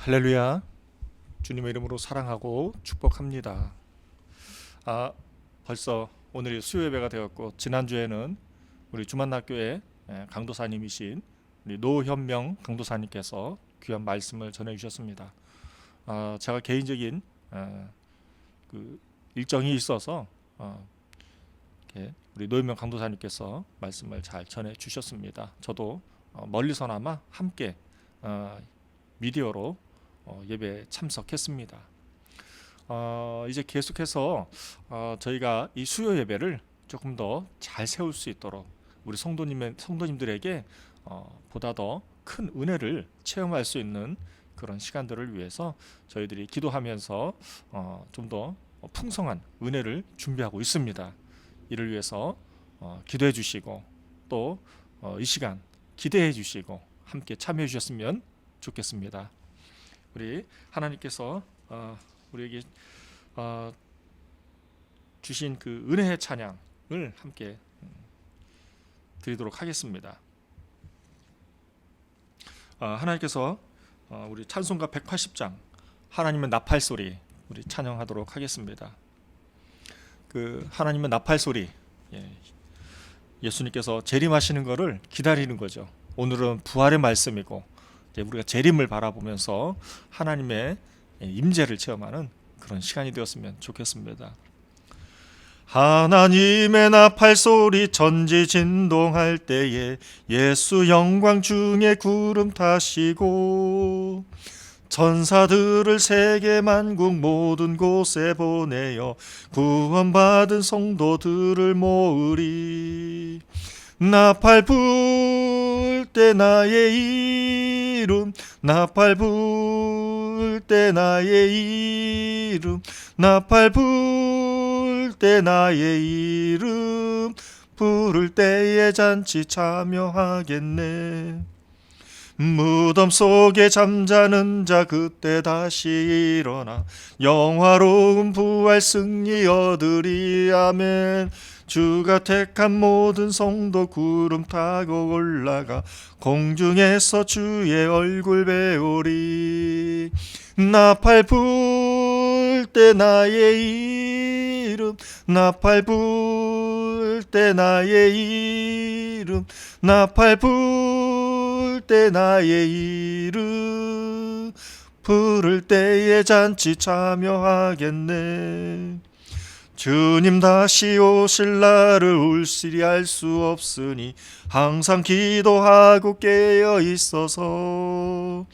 할렐루야. 주님의 이름으로 사랑하고 축복합니다. 벌써 오늘이 수요 예배가 되었고, 지난주에는 우리 주만나교회 강도사님이신 우리 노현명 강도사님께서 귀한 말씀을 전해 주셨습니다. 제가 개인적인 그 일정이 있어서 이렇게 우리 노현명 강도사님께서 말씀을 잘 전해 주셨습니다. 저도 멀리서나마 함께 미디어로 예배에 참석했습니다. 이제 계속해서 저희가 이 수요 예배를 조금 더 잘 세울 수 있도록 우리 성도님들에게 보다 더 큰 은혜를 체험할 수 있는 그런 시간들을 위해서 저희들이 기도하면서 좀 더 풍성한 은혜를 준비하고 있습니다. 이를 위해서 기도해 주시고 또 이 시간 기대해 주시고 함께 참여해 주셨으면 좋겠습니다. 우리 하나님께서 우리에게 주신 그 은혜의 찬양을 함께 드리도록 하겠습니다. 하나님께서 우리 찬송가 180장 하나님의 나팔 소리 우리 찬양하도록 하겠습니다. 그 하나님의 나팔 소리, 예수님께서 재림하시는 것을 기다리는 거죠. 오늘은 부활의 말씀이고 우리가 재림을 바라보면서 하나님의 임재를 체험하는 그런 시간이 되었으면 좋겠습니다. 하나님의 나팔 소리 천지 진동할 때에 예수 영광 중에 구름 타시고 천사들을 세계 만국 모든 곳에 보내어 구원받은 성도들을 모으리. 나팔 불 때 나의 이름, 나팔 불 때 나의 이름, 나팔 불 때 나의 이름, 부를 때에 잔치 참여하겠네. 무덤 속에 잠자는 자 그때 다시 일어나 영화로운 부활 승리 얻으리. 아멘. 주가 택한 모든 성도 구름 타고 올라가 공중에서 주의 얼굴 배우리. 나팔 불 때 나의 이름, 나팔 불 때 나의 이름, 나팔 불 때 나의 이름, 부를 때에 잔치 참여하겠네. 주님 다시 오실 날을 울시리 알 수 없으니 항상 기도하고 깨어 있어서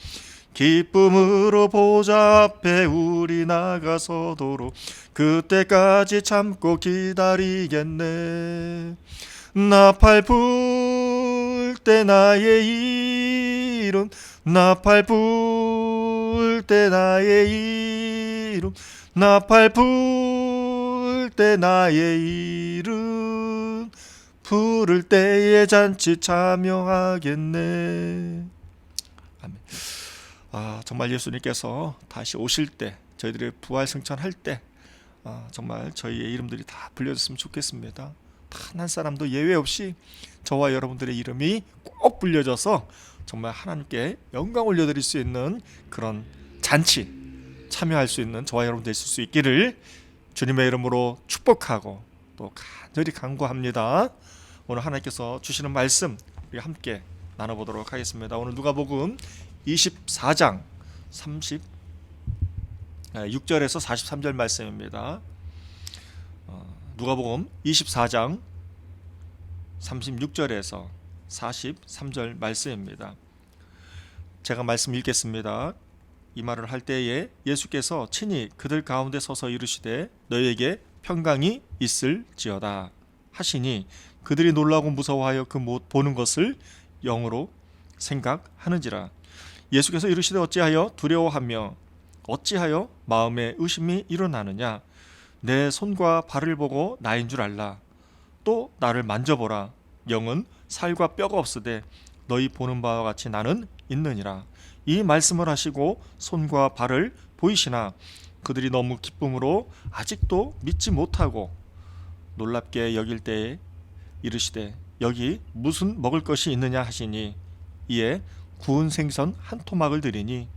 기쁨으로 보좌 앞에 우리 나가서도록 그때까지 참고 기다리겠네. 나팔 불 때 나의 이름, 나팔 불 때 나의 이름, 나팔 불 때 나의 이름, 부를 때에 잔치 참여하겠네. 아멘. 정말 예수님께서 다시 오실 때, 저희들의 부활 승천할 때 정말 저희의 이름들이 다 불려졌으면 좋겠습니다. 단 한 사람도 예외 없이 저와 여러분들의 이름이 꼭 불려져서 정말 하나님께 영광 올려드릴 수 있는 그런 잔치 참여할 수 있는 저와 여러분 되실 수 있기를 주님의 이름으로 축복하고 또 간절히 간구합니다. 오늘 하나님께서 주시는 말씀 우리 함께 나눠보도록 하겠습니다. 오늘 누가복음 24장 36절에서 43절 말씀입니다. 누가복음 24장 36절에서 43절 말씀입니다. 제가 말씀 읽겠습니다. 이 말을 할 때에 예수께서 친히 그들 가운데 서서 이르시되 너희에게 평강이 있을지어다 하시니 그들이 놀라고 무서워하여 그 못 보는 것을 영으로 생각하는지라. 예수께서 이르시되 어찌하여 두려워하며 어찌하여 마음에 의심이 일어나느냐. 내 손과 발을 보고 나인 줄 알라. 또 나를 만져보라. 영은 살과 뼈가 없으되 너희 보는 바와 같이 나는 있느니라. 이 말씀을 하시고 손과 발을 보이시나 그들이 너무 기쁨으로 아직도 믿지 못하고 놀랍게 여길 때에 이르시되 여기 무슨 먹을 것이 있느냐 하시니 이에 구운 생선 한 토막을 드리니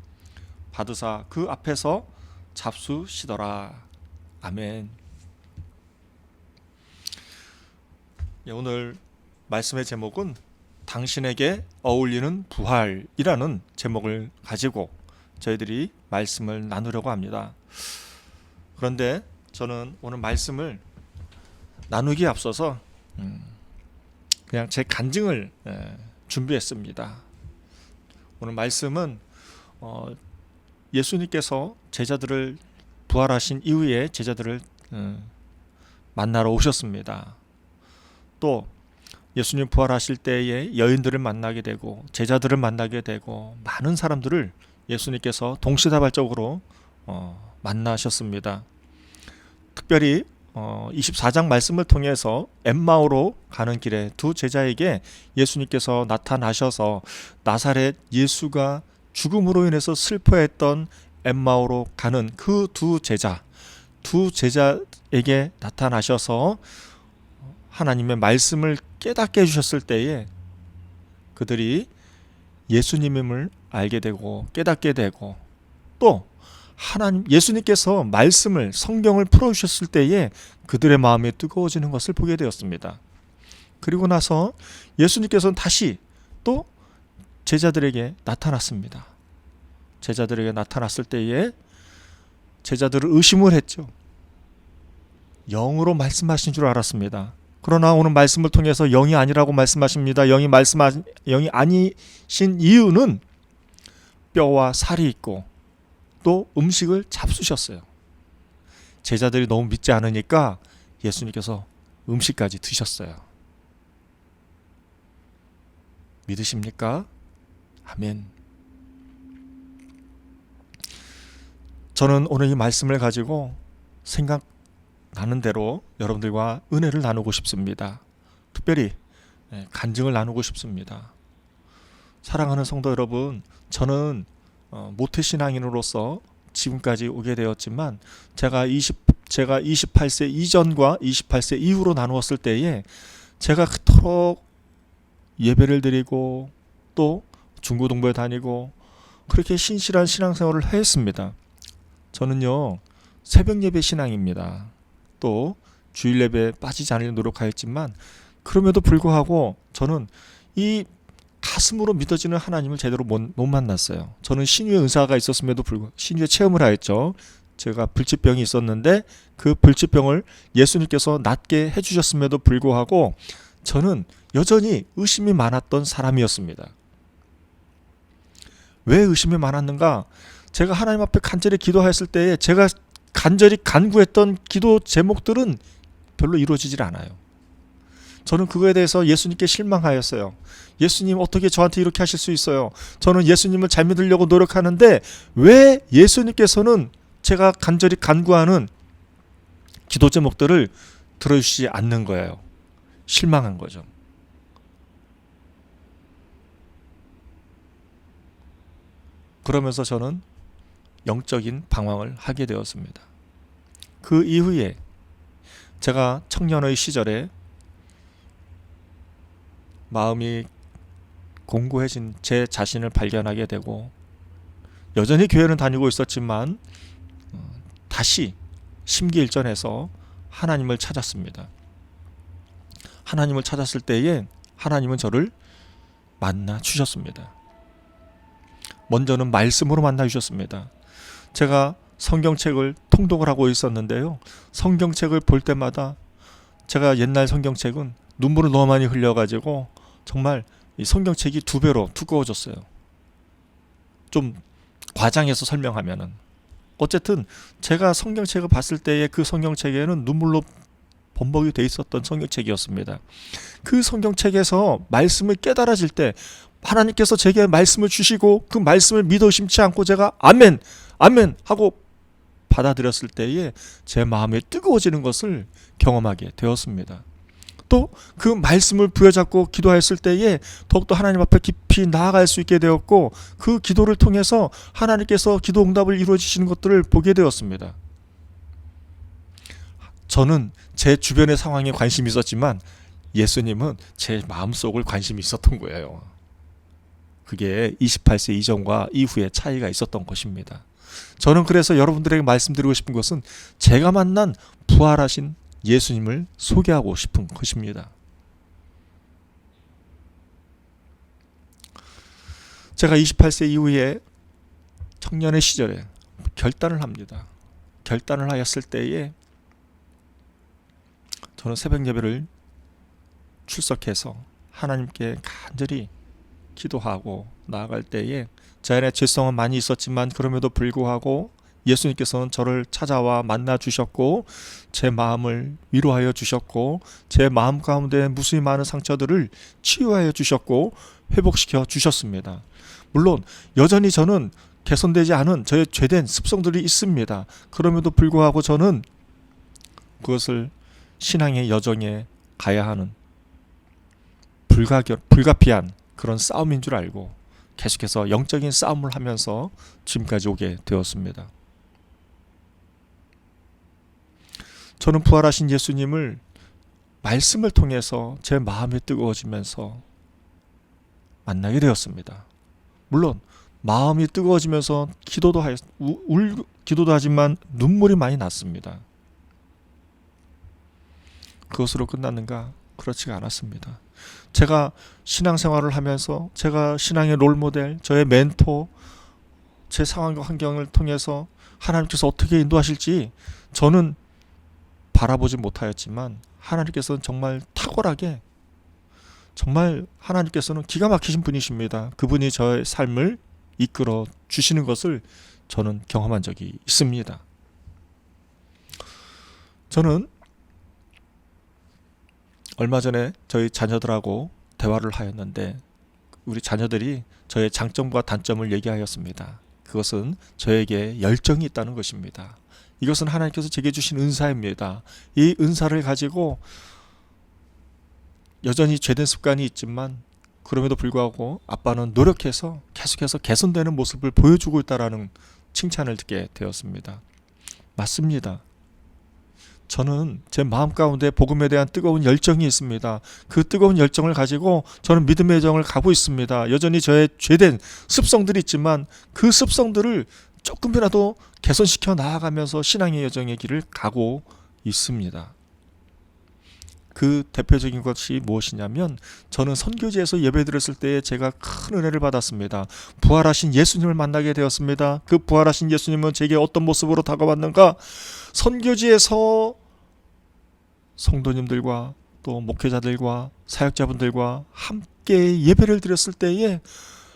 받으사 그 앞에서 잡수시더라. 아멘. 오늘 말씀의 제목은 당신에게 어울리는 부활이라는 제목을 가지고 저희들이 말씀을 나누려고 합니다. 그런데 저는 오늘 말씀을 나누기에 앞서서 그냥 제 간증을 준비했습니다. 오늘 말씀은 예수님께서 제자들을 부활하신 이후에 제자들을 만나러 오셨습니다. 또 예수님 부활하실 때에 여인들을 만나게 되고 제자들을 만나게 되고 많은 사람들을 예수님께서 동시다발적으로 만나셨습니다. 특별히 24장 말씀을 통해서 엠마오로 가는 길에 두 제자에게 예수님께서 나타나셔서 나사렛 예수가 죽음으로 인해서 슬퍼했던 엠마오로 가는 그 두 제자에게 나타나셔서 하나님의 말씀을 깨닫게 해주셨을 때에 그들이 예수님임을 알게 되고 깨닫게 되고 또 예수님께서 말씀을 성경을 풀어주셨을 때에 그들의 마음이 뜨거워지는 것을 보게 되었습니다. 그리고 나서 예수님께서는 다시 또 제자들에게 나타났습니다. 제자들에게 나타났을 때에 제자들을 의심을 했죠. 영으로 말씀하신 줄 알았습니다. 그러나 오늘 말씀을 통해서 영이 아니라고 말씀하십니다. 영이 아니신 이유는 뼈와 살이 있고 또 음식을 잡수셨어요. 제자들이 너무 믿지 않으니까 예수님께서 음식까지 드셨어요. 믿으십니까? 아멘. 저는 오늘 이 말씀을 가지고 생각나는 대로 여러분들과 은혜를 나누고 싶습니다. 특별히 간증을 나누고 싶습니다. 사랑하는 성도 여러분, 저는 모태신앙인으로서 지금까지 오게 되었지만 제가 28세 이전과 28세 이후로 나누었을 때에 제가 그토록 예배를 드리고 또 중고등부에 다니고 그렇게 신실한 신앙생활을 했습니다. 저는요 새벽 예배 신앙입니다. 또 주일 예배에 빠지지 않으려 노력하였지만 그럼에도 불구하고 저는 이 가슴으로 믿어지는 하나님을 제대로 못 만났어요. 저는 신유의 은사가 있었음에도 불구하고 신유의 체험을 하였죠. 제가 불치병이 있었는데 그 불치병을 예수님께서 낫게 해주셨음에도 불구하고 저는 여전히 의심이 많았던 사람이었습니다. 왜 의심이 많았는가? 제가 하나님 앞에 간절히 기도했을 때에 제가 간절히 간구했던 기도 제목들은 별로 이루어지질 않아요. 저는 그거에 대해서 예수님께 실망하였어요. 예수님 어떻게 저한테 이렇게 하실 수 있어요? 저는 예수님을 잘 믿으려고 노력하는데 왜 예수님께서는 제가 간절히 간구하는 기도 제목들을 들어주시지 않는 거예요. 실망한 거죠. 그러면서 저는 영적인 방황을 하게 되었습니다. 그 이후에 제가 청년의 시절에 마음이 공고해진 제 자신을 발견하게 되고 여전히 교회는 다니고 있었지만 다시 심기일전해서 하나님을 찾았습니다. 하나님을 찾았을 때에 하나님은 저를 만나 주셨습니다. 먼저는 말씀으로 만나 주셨습니다. 제가 성경책을 통독을 하고 있었는데요. 성경책을 볼 때마다 제가 옛날 성경책은 눈물을 너무 많이 흘려가지고 정말 이 성경책이 2배로 두꺼워졌어요. 좀 과장해서 설명하면은 어쨌든 제가 성경책을 봤을 때에 그 성경책에는 눈물로 범벅이 돼 있었던 성경책이었습니다. 그 성경책에서 말씀을 깨달아질 때 하나님께서 제게 말씀을 주시고 그 말씀을 믿어 의심치 않고 제가 아멘 아멘 하고 받아들였을 때에 제 마음이 뜨거워지는 것을 경험하게 되었습니다. 또 그 말씀을 부여잡고 기도했을 때에 더욱더 하나님 앞에 깊이 나아갈 수 있게 되었고 그 기도를 통해서 하나님께서 기도 응답을 이루어 주시는 것들을 보게 되었습니다. 저는 제 주변의 상황에 관심이 있었지만 예수님은 제 마음속을 관심이 있었던 거예요. 그게 28세 이전과 이후에 차이가 있었던 것입니다. 저는 그래서 여러분들에게 말씀드리고 싶은 것은 제가 만난 부활하신 예수님을 소개하고 싶은 것입니다. 제가 28세 이후에 청년의 시절에 결단을 합니다. 결단을 하였을 때에 저는 새벽 예배를 출석해서 하나님께 간절히 기도하고 나아갈 때에 제 안에 죄성은 많이 있었지만 그럼에도 불구하고 예수님께서는 저를 찾아와 만나 주셨고 제 마음을 위로하여 주셨고 제 마음 가운데 무수히 많은 상처들을 치유하여 주셨고 회복시켜 주셨습니다. 물론 여전히 저는 개선되지 않은 저의 죄된 습성들이 있습니다. 그럼에도 불구하고 저는 그것을 신앙의 여정에 가야 하는 불가피한 그런 싸움인 줄 알고 계속해서 영적인 싸움을 하면서 지금까지 오게 되었습니다. 저는 부활하신 예수님을 말씀을 통해서 제 마음이 뜨거워지면서 만나게 되었습니다. 물론 마음이 뜨거워지면서 기도도 하지만 눈물이 많이 났습니다. 그것으로 끝났는가? 그렇지가 않았습니다. 제가 신앙생활을 하면서 제가 신앙의 롤모델, 저의 멘토, 제 상황과 환경을 통해서 하나님께서 어떻게 인도하실지 저는 바라보지 못하였지만 하나님께서는 정말 탁월하게 정말 하나님께서는 기가 막히신 분이십니다. 그분이 저의 삶을 이끌어 주시는 것을 저는 경험한 적이 있습니다. 저는 얼마 전에 저희 자녀들하고 대화를 하였는데 우리 자녀들이 저의 장점과 단점을 얘기하였습니다. 그것은 저에게 열정이 있다는 것입니다. 이것은 하나님께서 제게 주신 은사입니다. 이 은사를 가지고 여전히 죄된 습관이 있지만 그럼에도 불구하고 아빠는 노력해서 계속해서 개선되는 모습을 보여주고 있다라는 칭찬을 듣게 되었습니다. 맞습니다. 저는 제 마음 가운데 복음에 대한 뜨거운 열정이 있습니다. 그 뜨거운 열정을 가지고 저는 믿음의 여정을 가고 있습니다. 여전히 저의 죄된 습성들이 있지만 그 습성들을 조금이라도 개선시켜 나아가면서 신앙의 여정의 길을 가고 있습니다. 그 대표적인 것이 무엇이냐면 저는 선교지에서 예배드렸을 때에 제가 큰 은혜를 받았습니다. 부활하신 예수님을 만나게 되었습니다. 그 부활하신 예수님은 제게 어떤 모습으로 다가왔는가? 선교지에서 성도님들과 또 목회자들과 사역자분들과 함께 예배를 드렸을 때에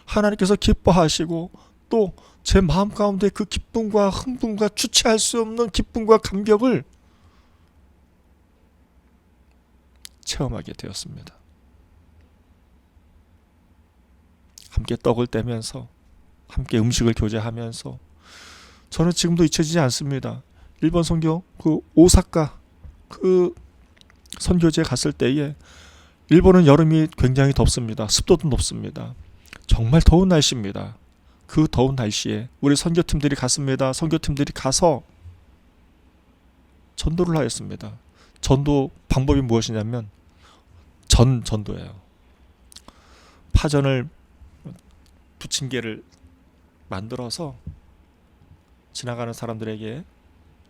하나님께서 기뻐하시고 또 제 마음 가운데 그 기쁨과 흥분과 주체할 수 없는 기쁨과 감격을 체험하게 되었습니다. 함께 떡을 떼면서 함께 음식을 교제하면서 저는 지금도 잊혀지지 않습니다. 일본 선교 그 오사카 그 선교지에 갔을 때에 일본은 여름이 굉장히 덥습니다. 습도도 높습니다. 정말 더운 날씨입니다. 그 더운 날씨에 우리 선교팀들이 갔습니다. 선교팀들이 가서 전도를 하였습니다. 전도 방법이 무엇이냐면 전도예요. 파전을 부침개를 만들어서 지나가는 사람들에게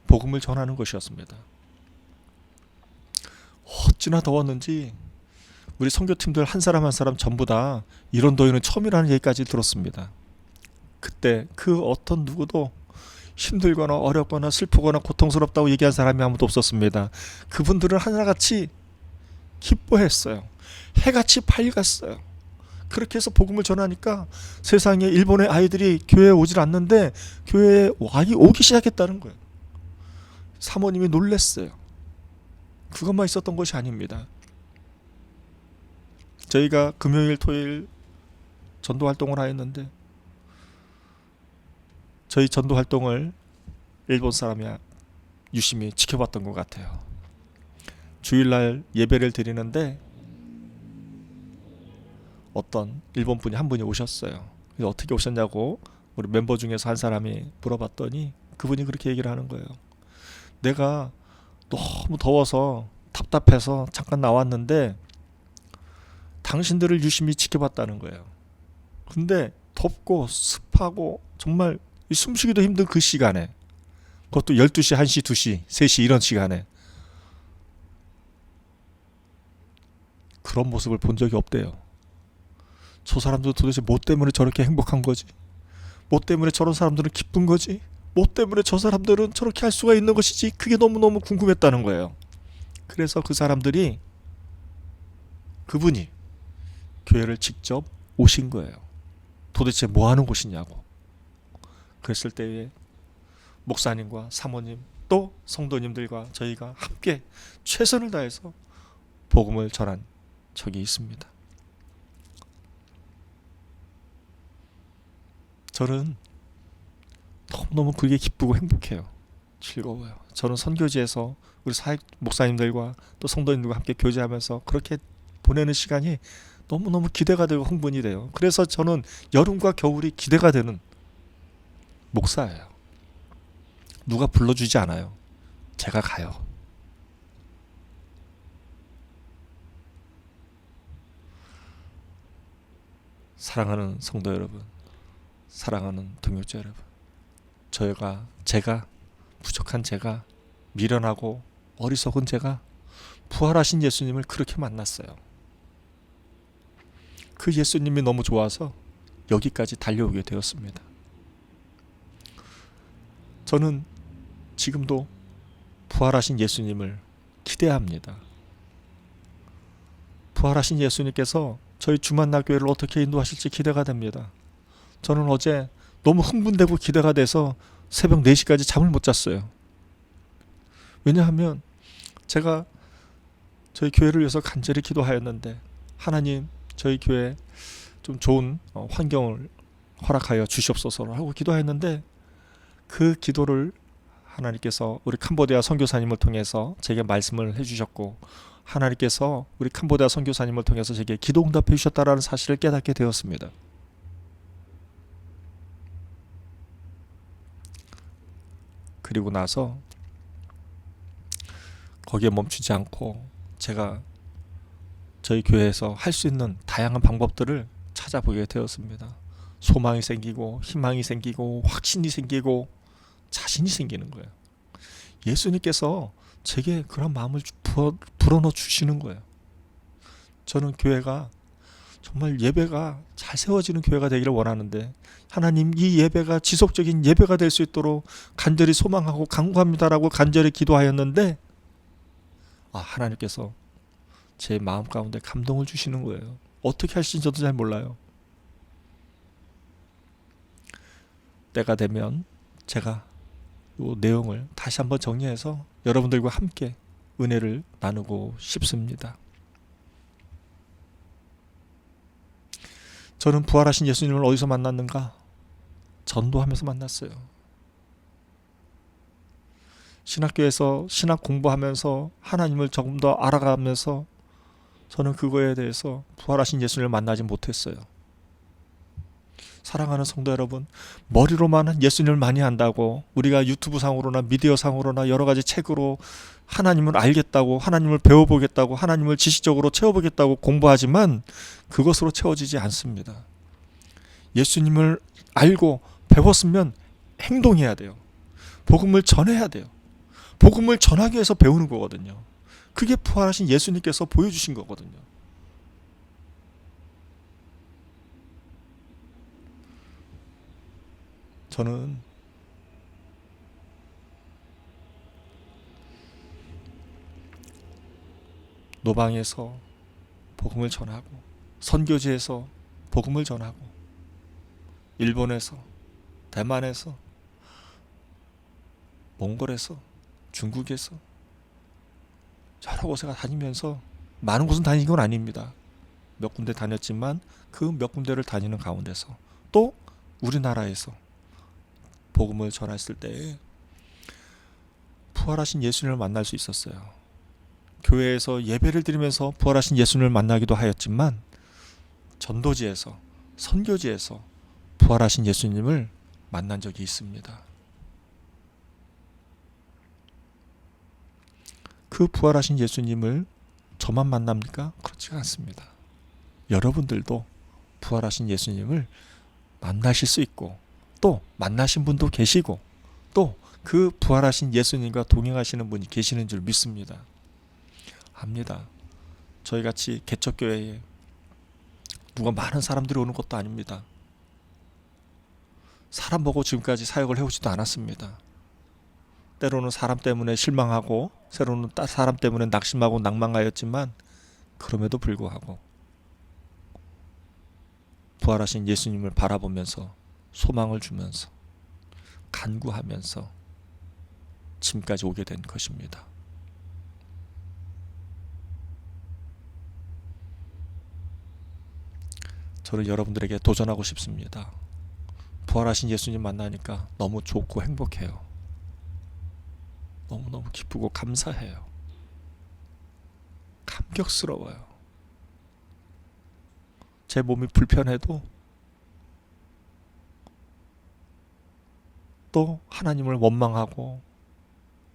복음을 전하는 것이었습니다. 어찌나 더웠는지 우리 선교팀들 한 사람 한 사람 전부 다 이런 더위는 처음이라는 얘기까지 들었습니다. 그때 그 어떤 누구도 힘들거나 어렵거나 슬프거나 고통스럽다고 얘기한 사람이 아무도 없었습니다. 그분들은 하나같이 기뻐했어요. 해같이 밝았어요. 그렇게 해서 복음을 전하니까 세상에 일본의 아이들이 교회에 오질 않는데 교회에 오기 시작했다는 거예요. 사모님이 놀랬어요. 그것만 있었던 것이 아닙니다. 저희가 금요일 토요일 전도 활동을 하였는데 저희 전도 활동을 일본 사람이 유심히 지켜봤던 것 같아요. 주일날 예배를 드리는데 어떤 일본 분이 한 분이 오셨어요. 그래서 어떻게 오셨냐고 우리 멤버 중에서 한 사람이 물어봤더니 그분이 그렇게 얘기를 하는 거예요. 내가 너무 더워서 답답해서 잠깐 나왔는데 당신들을 유심히 지켜봤다는 거예요. 근데 덥고 습하고 정말 숨쉬기도 힘든 그 시간에, 그것도 12시, 1시, 2시, 3시 이런 시간에 그런 모습을 본 적이 없대요. 저 사람들 도대체 뭐 때문에 저렇게 행복한 거지? 뭐 때문에 저런 사람들은 기쁜 거지? 뭐 때문에 저 사람들은 저렇게 할 수가 있는 것이지? 그게 너무너무 궁금했다는 거예요. 그래서 그분이 교회를 직접 오신 거예요. 도대체 뭐 하는 곳이냐고. 그랬을 때에 목사님과 사모님 또 성도님들과 저희가 함께 최선을 다해서 복음을 전한 적이 있습니다. 저는 너무너무 그게 기쁘고 행복해요. 즐거워요. 저는 선교지에서 우리 목사님들과 또 성도님들과 함께 교제하면서 그렇게 보내는 시간이 너무너무 기대가 되고 흥분이 돼요. 그래서 저는 여름과 겨울이 기대가 되는 목사예요. 누가 불러주지 않아요. 제가 가요. 사랑하는 성도 여러분, 사랑하는 동역자 여러분, 제가 부족한 제가, 미련하고 어리석은 제가 부활하신 예수님을 그렇게 만났어요. 그 예수님이 너무 좋아서 여기까지 달려오게 되었습니다. 저는 지금도 부활하신 예수님을 기대합니다. 부활하신 예수님께서 저희 주만나교회를 어떻게 인도하실지 기대가 됩니다. 저는 어제 너무 흥분되고 기대가 돼서 새벽 4시까지 잠을 못 잤어요. 왜냐하면 제가 저희 교회를 위해서 간절히 기도하였는데, 하나님 저희 교회에 좀 좋은 환경을 허락하여 주시옵소서 하고 기도했는데, 그 기도를 하나님께서 우리 캄보디아 선교사님을 통해서 제게 말씀을 해주셨고, 하나님께서 우리 캄보디아 선교사님을 통해서 제게 기도 응답해 주셨다라는 사실을 깨닫게 되었습니다. 그리고 나서 거기에 멈추지 않고 제가 저희 교회에서 할 수 있는 다양한 방법들을 찾아보게 되었습니다. 소망이 생기고 희망이 생기고 확신이 생기고 자신이 생기는 거예요. 예수님께서 제게 그런 마음을 불어넣어 주시는 거예요. 저는 교회가 정말 예배가 잘 세워지는 교회가 되기를 원하는데, 하나님 이 예배가 지속적인 예배가 될 수 있도록 간절히 소망하고 간구합니다라고 간절히 기도하였는데, 하나님께서 제 마음 가운데 감동을 주시는 거예요. 어떻게 하실지 저도 잘 몰라요. 때가 되면 제가 이 내용을 다시 한번 정리해서 여러분들과 함께 은혜를 나누고 싶습니다. 저는 부활하신 예수님을 어디서 만났는가? 전도하면서 만났어요. 신학교에서 신학 공부하면서 하나님을 조금 더 알아가면서 저는 그거에 대해서 부활하신 예수님을 만나지 못했어요. 사랑하는 성도 여러분, 머리로만 예수님을 많이 안다고, 우리가 유튜브 상으로나 미디어 상으로나 여러 가지 책으로 하나님을 알겠다고, 하나님을 배워보겠다고, 하나님을 지식적으로 채워보겠다고 공부하지만 그것으로 채워지지 않습니다. 예수님을 알고 배웠으면 행동해야 돼요. 복음을 전해야 돼요. 복음을 전하기 위해서 배우는 거거든요. 그게 부활하신 예수님께서 보여주신 거거든요. 저는 노방에서 복음을 전하고, 선교지에서 복음을 전하고, 일본에서, 대만에서, 몽골에서, 중국에서 여러 곳에 다니면서, 많은 곳은 다닌 건 아닙니다. 몇 군데 다녔지만 그 몇 군데를 다니는 가운데서 또 우리나라에서 복음을 전했을 때 부활하신 예수님을 만날 수 있었어요. 교회에서 예배를 드리면서 부활하신 예수님을 만나기도 하였지만, 전도지에서, 선교지에서 부활하신 예수님을 만난 적이 있습니다. 그 부활하신 예수님을 저만 만납니까? 그렇지 않습니다. 여러분들도 부활하신 예수님을 만나실 수 있고 또 만나신 분도 계시고 또 그 부활하신 예수님과 동행하시는 분이 계시는 줄 믿습니다. 압니다. 저희같이 개척교회에 누가 많은 사람들이 오는 것도 아닙니다. 사람 보고 지금까지 사역을 해오지도 않았습니다. 때로는 사람 때문에 실망하고 때로는 사람 때문에 낙심하고 낭망하였지만 그럼에도 불구하고 부활하신 예수님을 바라보면서 소망을 주면서 간구하면서 지금까지 오게 된 것입니다. 저는 여러분들에게 도전하고 싶습니다. 부활하신 예수님 만나니까 너무 좋고 행복해요. 너무너무 기쁘고 감사해요. 감격스러워요. 제 몸이 불편해도 또 하나님을 원망하고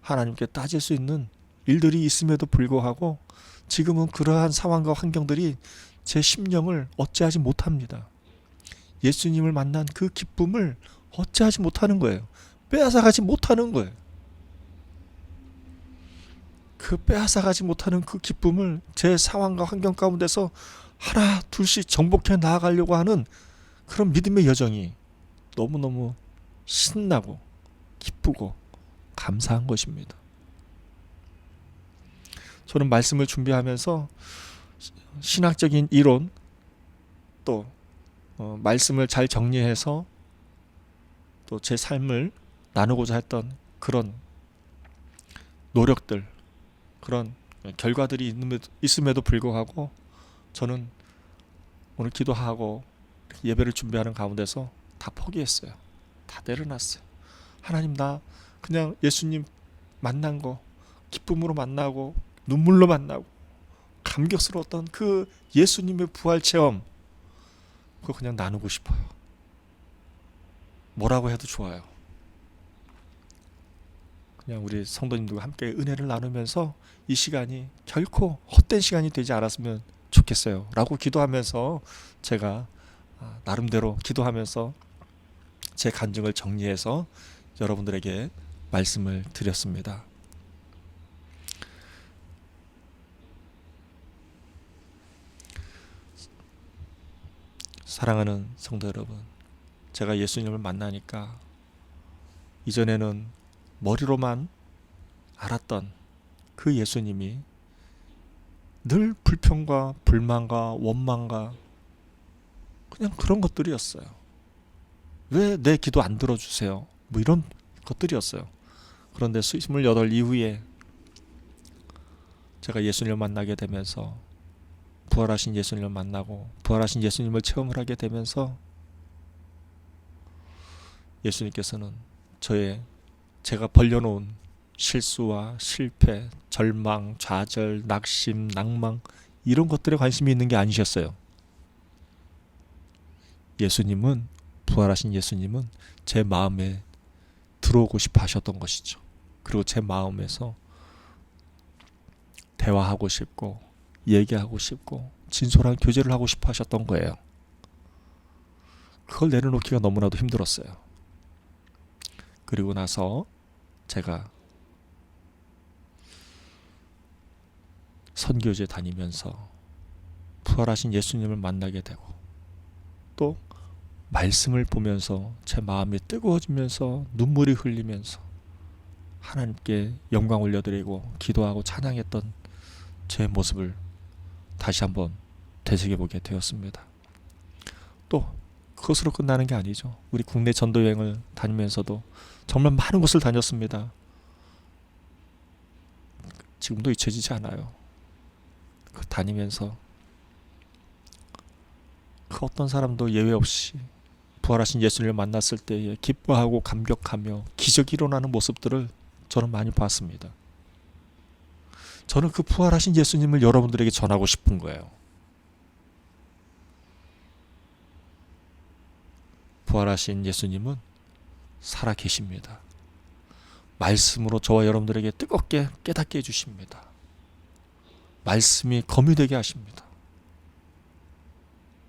하나님께 따질 수 있는 일들이 있음에도 불구하고 지금은 그러한 상황과 환경들이 제 심령을 어찌하지 못합니다. 예수님을 만난 그 기쁨을 어찌하지 못하는 거예요. 빼앗아가지 못하는 거예요. 그 빼앗아가지 못하는 그 기쁨을 제 상황과 환경 가운데서 하나 둘씩 정복해 나아가려고 하는 그런 믿음의 여정이 너무너무 신나고 기쁘고 감사한 것입니다. 저는 말씀을 준비하면서 신학적인 이론 또 말씀을 잘 정리해서 또 제 삶을 나누고자 했던 그런 노력들, 그런 결과들이 있음에도 불구하고 저는 오늘 기도하고 예배를 준비하는 가운데서 다 포기했어요. 다 내려놨어요. 하나님, 나 그냥 예수님 만난 거 기쁨으로 만나고 눈물로 만나고 감격스러웠던 그 예수님의 부활 체험, 그거 그냥 나누고 싶어요. 뭐라고 해도 좋아요. 그냥 우리 성도님들과 함께 은혜를 나누면서 이 시간이 결코 헛된 시간이 되지 않았으면 좋겠어요 라고 기도하면서 제가 나름대로 기도하면서 제 간증을 정리해서 여러분들에게 말씀을 드렸습니다. 사랑하는 성도 여러분, 제가 예수님을 만나니까 이전에는 머리로만 알았던 그 예수님이 늘 불평과 불만과 원망과 그냥 그런 것들이었어요. 왜 내 기도 안 들어주세요? 뭐 이런 것들이었어요. 그런데 28 이후에 제가 예수님을 만나게 되면서 부활하신 예수님을 만나고 부활하신 예수님을 체험을 하게 되면서 예수님께서는 제가 벌려놓은 실수와 실패, 절망, 좌절, 낙심, 낭망 이런 것들에 관심이 있는 게 아니셨어요. 예수님은, 부활하신 예수님은 제 마음에 들어오고 싶어 하셨던 것이죠. 그리고 제 마음에서 대화하고 싶고 얘기하고 싶고 진솔한 교제를 하고 싶어 하셨던 거예요. 그걸 내려놓기가 너무나도 힘들었어요. 그리고 나서 제가 선교제 다니면서 부활하신 예수님을 만나게 되고 또 말씀을 보면서 제 마음이 뜨거워지면서 눈물이 흘리면서 하나님께 영광 올려드리고 기도하고 찬양했던 제 모습을 다시 한번 되새겨보게 되었습니다. 또 그것으로 끝나는 게 아니죠. 우리 국내 전도 여행을 다니면서도 정말 많은 곳을 다녔습니다. 지금도 잊혀지지 않아요. 다니면서 그 어떤 사람도 예외 없이 부활하신 예수님을 만났을 때에 기뻐하고 감격하며 기적이 일어나는 모습들을 저는 많이 봤습니다. 저는 그 부활하신 예수님을 여러분들에게 전하고 싶은 거예요. 부활하신 예수님은 살아 계십니다. 말씀으로 저와 여러분들에게 뜨겁게 깨닫게 해주십니다. 말씀이 검이 되게 하십니다.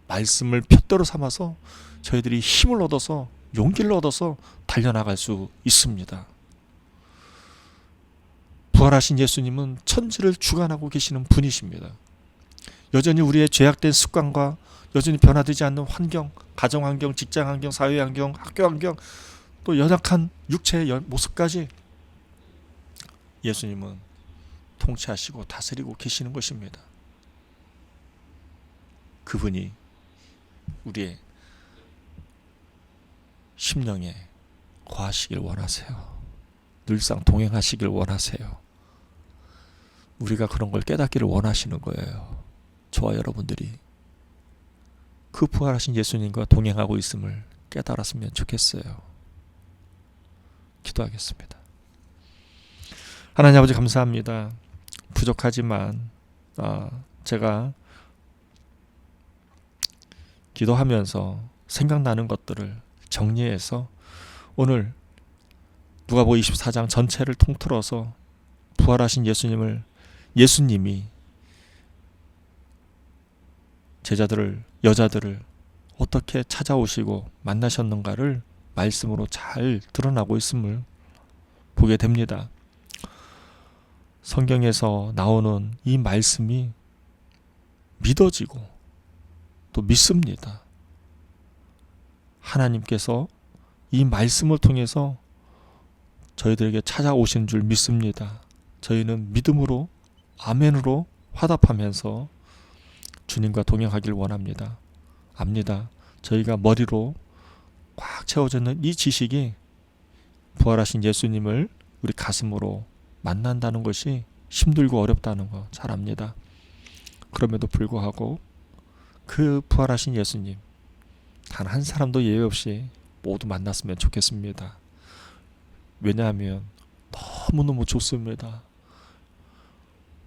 말씀을 푯대로 삼아서 저희들이 힘을 얻어서 용기를 얻어서 달려나갈 수 있습니다. 부활하신 예수님은 천지를 주관하고 계시는 분이십니다. 여전히 우리의 죄악된 습관과 여전히 변화되지 않는 환경, 가정 환경, 직장 환경, 사회 환경, 학교 환경, 또 연약한 육체의 모습까지 예수님은 통치하시고 다스리고 계시는 것입니다. 그분이 우리의 심령에 거하시길 원하세요. 늘상 동행하시길 원하세요. 우리가 그런 걸 깨닫기를 원하시는 거예요. 저와 여러분들이 그 부활하신 예수님과 동행하고 있음을 깨달았으면 좋겠어요. 기도하겠습니다. 하나님 아버지 감사합니다. 부족하지만 제가 기도하면서 생각나는 것들을 정리해서 오늘 누가복음 24장 전체를 통틀어서 부활하신 예수님이 제자들을, 여자들을 어떻게 찾아오시고 만나셨는가를 말씀으로 잘 드러나고 있음을 보게 됩니다. 성경에서 나오는 이 말씀이 믿어지고 또 믿습니다. 하나님께서 이 말씀을 통해서 저희들에게 찾아오신 줄 믿습니다. 저희는 믿음으로, 아멘으로 화답하면서 주님과 동행하길 원합니다. 압니다. 저희가 머리로 꽉 채워져 있는 이 지식이 부활하신 예수님을 우리 가슴으로 만난다는 것이 힘들고 어렵다는 거 잘 압니다. 그럼에도 불구하고 그 부활하신 예수님 단 한 사람도 예외 없이 모두 만났으면 좋겠습니다. 왜냐하면 너무너무 좋습니다.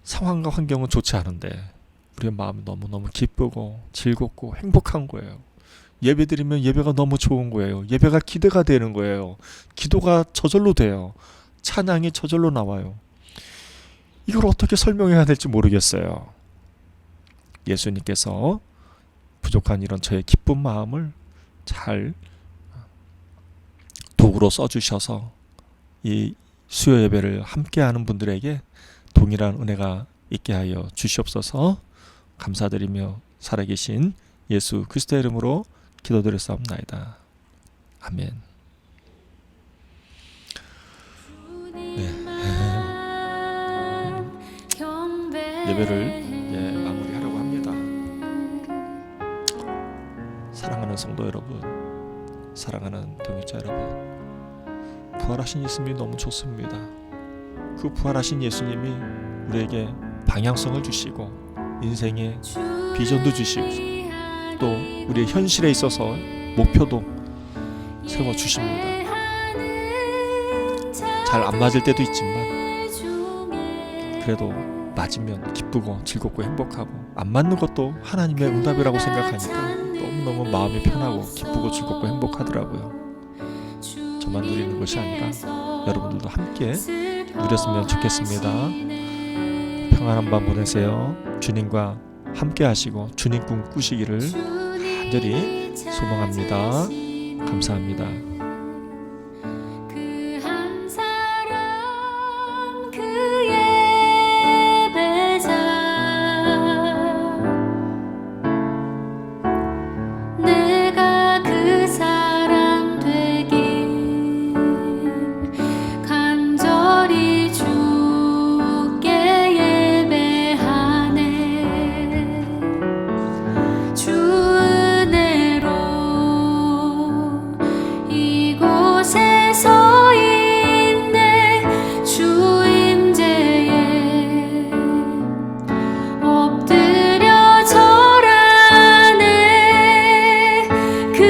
상황과 환경은 좋지 않은데 우리의 마음이 너무너무 기쁘고 즐겁고 행복한 거예요. 예배드리면 예배가 너무 좋은 거예요. 예배가 기대가 되는 거예요. 기도가 저절로 돼요. 찬양이 저절로 나와요. 이걸 어떻게 설명해야 될지 모르겠어요. 예수님께서 부족한 이런 저의 기쁜 마음을 잘 도구로 써주셔서 이 수요 예배를 함께하는 분들에게 동일한 은혜가 있게 하여 주시옵소서. 감사드리며 살아계신 예수 그리스도의 이름으로 기도드렸사옵나이다. 아멘. 예배를 마무리하려고 합니다. 사랑하는 성도 여러분, 사랑하는 동역자 여러분, 부활하신 예수님이 너무 좋습니다. 그 부활하신 예수님이 우리에게 방향성을 주시고 인생의 비전도 주시고 또 우리의 현실에 있어서 목표도 세워주십니다. 잘 안 맞을 때도 있지만 그래도 맞으면 기쁘고 즐겁고 행복하고 안 맞는 것도 하나님의 응답이라고 생각하니까 너무너무 마음이 편하고 기쁘고 즐겁고 행복하더라고요. 저만 누리는 것이 아니라 여러분들도 함께 누렸으면 좋겠습니다. 평안한 밤 보내세요. 주님과 함께 하시고 주님 꿈 꾸시기를 간절히 소망합니다. 감사합니다. 엎드려 절하네 그